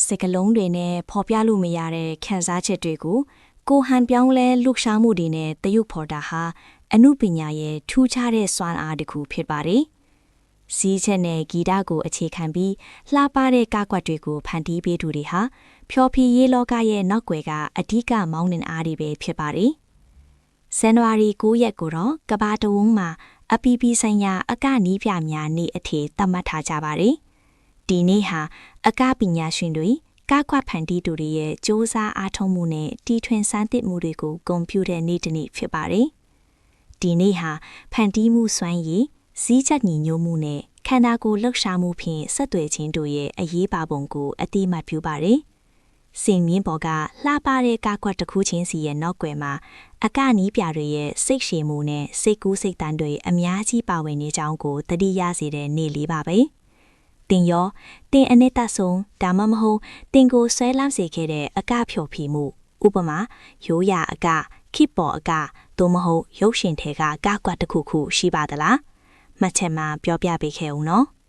စကလုံးတွေနဲ့ဖော်ပြလို့မရတဲ့ခံစားချက်တွေကိုကိုဟန်ပြောင်းလဲလှုပ်ရှားမှုတွေနဲ့တရုပ်ဖော်တာဟာအမှုပညာရဲ့ထူးခြားတဲ့စွမ်းအားတစ်ခုဖြစ်ပါတယ်။စီးချက်နဲ့ဂီတကိုအခြေခံပြီးလှပတဲ့ကားကွက်တွေကိုဖန်တီးပေးသူတွေဟာဖျော်ဖြေရေးလောကရဲ့နောက်ွယ်ကအဓိကမောင်းနှင်အားတွေပဲဖြစ်ပါတယ်။ဇန်နဝါရီ9ရက်ကိုတော့ကဘာတဝန်းမှာအပီပီဆိုင်ရာအကနီးပြများနေ့အထိသတ်မှတ်ထားကြပါတယ်။ဒီနေ့ဟာအကပညာရှင်တွေကားကွက်ဖန်တီးသူတွေရဲ့စ조사အားထုတ်မှုနဲ့တီထွင်စမ်းသစ်မှုတွေကိုဂုဏ်ပြုတဲ့နေ့တစ်နေ့ဖြစ်ပါတယ်။ဒီနေ့ဟာဖန်တီးမှုစွမ်းရည်စည်းချက်ညီညွတ်မှုနဲ့ခန္ဓာကိုယ်လှုပ်ရှားမှုဖြင့်ဆက်သွယ်ခြင်းတို့ရဲ့အရေးပါပုံကိုအတိအမှတ်ပြုပါတယ်။စင်မြင့်ပေါ်ကလှပတဲ့ကားကွက်တစ်ခုချင်းစီရဲ့နောက်ွယ်မှာအကနီးပြတွေရဲ့စိတ်ရှည်မှုနဲ့စိတ်ကူးစိတ်တမ်းတွေအများကြီးပါဝင်နေကြောင်းကိုသတိရစေတဲ့နေ့လေးပါပဲ။တင်ရောတင်အနှစ်သက်ဆုံးဒါမှမဟုတ်တင်ကိုဆွဲလမ်းစေခဲ့တဲ့အကဖြော်ဖြီမှုဥပမာရိုးရာအကခိပေါ်အကသို့မဟုတ်ရုပ်ရှင်ထဲကကားကွက်တစ်ခုခုရှိပါသလားမှတ်ချက်မှာပြောပြပေးခဲ့ဦးနော်။